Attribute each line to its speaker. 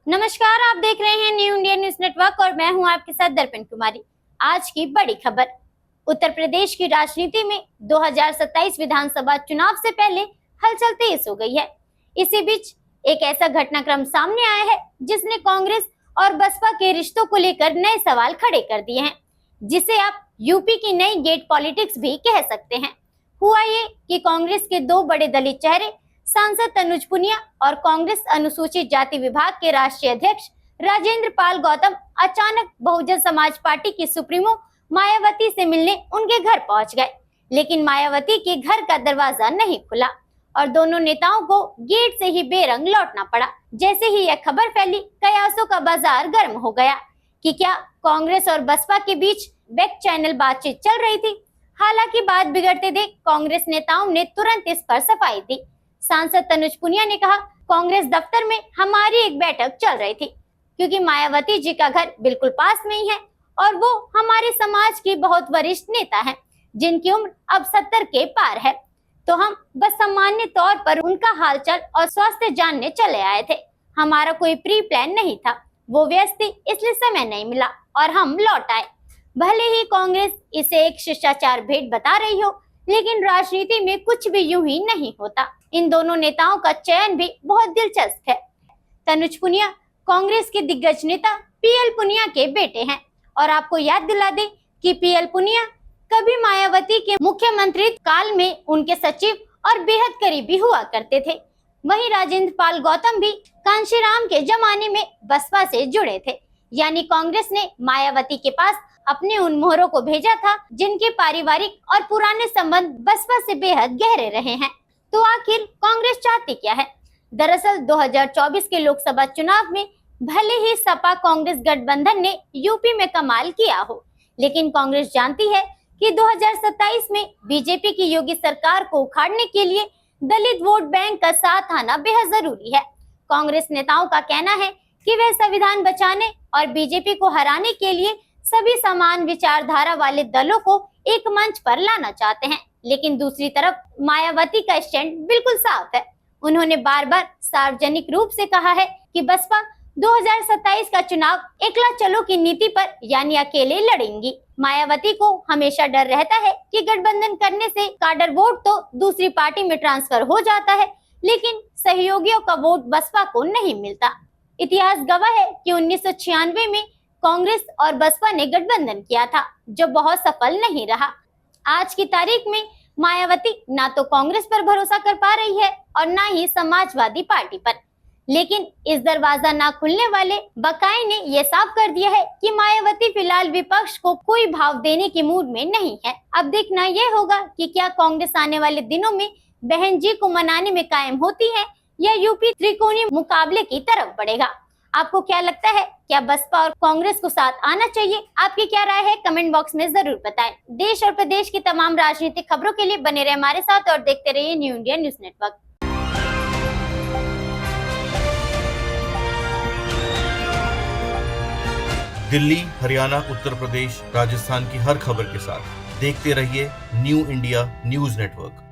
Speaker 1: नमस्कार, आप देख रहे हैं न्यू इंडिया न्यूज नेटवर्क और मैं हूं आपके साथ दर्पण कुमारी। आज की बड़ी खबर। उत्तर प्रदेश की राजनीति में 2027 विधानसभा चुनाव से पहले हलचल तेज हो गई है। इसी बीच एक ऐसा घटनाक्रम सामने आया है जिसने कांग्रेस और बसपा के रिश्तों को लेकर नए सवाल खड़े कर दिए हैं, जिसे आप यूपी की नई गेट पॉलिटिक्स भी कह सकते हैं। हुआ ये कि कांग्रेस के दो बड़े दलित चेहरे सांसद तनुज पुनिया और कांग्रेस अनुसूचित जाति विभाग के राष्ट्रीय अध्यक्ष राजेंद्र पाल गौतम अचानक बहुजन समाज पार्टी की सुप्रीमो मायावती से मिलने उनके घर पहुंच गए। लेकिन मायावती के घर का दरवाजा नहीं खुला और दोनों नेताओं को गेट से ही बेरंग लौटना पड़ा। जैसे ही यह खबर फैली, कयासों का बाजार गर्म हो गया कि क्या कांग्रेस और बसपा के बीच बैक चैनल बातचीत चल रही थी। हालांकि बात बिगड़ते देख कांग्रेस नेताओं ने तुरंत इस पर सफाई दी। सांसद तनुज पुनिया ने कहा, कांग्रेस दफ्तर में हमारी एक बैठक चल रही थी क्योंकि मायावती जी का घर बिल्कुल पास में ही है और वो हमारे समाज की बहुत वरिष्ठ नेता हैं, जिनकी उम्र अब 70 के पार है। तो हम बस सामान्य तौर पर उनका हालचाल और स्वास्थ्य जानने चले आए थे। हमारा कोई प्री प्लान नहीं था, वो व्यस्त थी इसलिए समय नहीं मिला और हम लौट आए। भले ही कांग्रेस इसे एक शिष्टाचार भेंट बता रही हो, लेकिन राजनीति में कुछ भी यूं ही नहीं होता। इन दोनों नेताओं का चयन भी बहुत दिलचस्प है। तनुज पुनिया कांग्रेस के दिग्गज नेता पीएल पुनिया के बेटे हैं और आपको याद दिला दें कि पीएल पुनिया कभी मायावती के मुख्यमंत्री काल में उनके सचिव और बेहद करीबी हुआ करते थे। वहीं राजेंद्र पाल गौतम भी कांशीराम के जमाने में बसपा से जुड़े थे, यानी कांग्रेस ने मायावती के पास अपने उन मोहरों को भेजा था जिनके पारिवारिक और पुराने संबंध बसपा से बेहद गहरे रहे हैं। तो आखिर कांग्रेस चाहती क्या है? दरअसल 2024 के लोकसभा चुनाव में भले ही सपा कांग्रेस गठबंधन ने यूपी में कमाल किया हो, लेकिन कांग्रेस जानती है कि 2027 में बीजेपी की योगी सरकार को उखाड़ने के लिए दलित वोट बैंक का साथ आना बेहद जरूरी है। कांग्रेस नेताओं का कहना है कि वे संविधान बचाने और बीजेपी को हराने के लिए सभी समान विचारधारा वाले दलों को एक मंच पर लाना चाहते हैं। लेकिन दूसरी तरफ मायावती का स्टैंड बिल्कुल साफ है। उन्होंने बार बार सार्वजनिक रूप से कहा है कि बसपा 2027 का चुनाव एकला चलो की नीति पर यानी अकेले लड़ेंगी। मायावती को हमेशा डर रहता है कि गठबंधन करने से काडर वोट तो दूसरी पार्टी में ट्रांसफर हो जाता है, लेकिन सहयोगियों का वोट बसपा को नहीं मिलता। इतिहास गवाह है कि 1996 में कांग्रेस और बसपा ने गठबंधन किया था, जो बहुत सफल नहीं रहा। आज की तारीख में मायावती ना तो कांग्रेस पर भरोसा कर पा रही है और ना ही समाजवादी पार्टी पर। लेकिन इस दरवाजा ना खुलने वाले बकाई ने यह साफ कर दिया है कि मायावती फिलहाल विपक्ष को कोई भाव देने की मूड में नहीं है। अब देखना यह होगा कि क्या कांग्रेस आने वाले दिनों में बहन जी को मनाने में कायम होती है या यूपी त्रिकोणीय मुकाबले की तरफ बढ़ेगा। आपको क्या लगता है, क्या बसपा और कांग्रेस को साथ आना चाहिए? आपकी क्या राय है, कमेंट बॉक्स में जरूर बताएं। देश और प्रदेश की तमाम राजनीतिक खबरों के लिए बने रहे हमारे साथ और देखते रहिए new India news network.
Speaker 2: Delhi, Haryana, Uttar Pradesh, Rajasthan की हर खबर के साथ देखते रहिए न्यू इंडिया न्यूज नेटवर्क।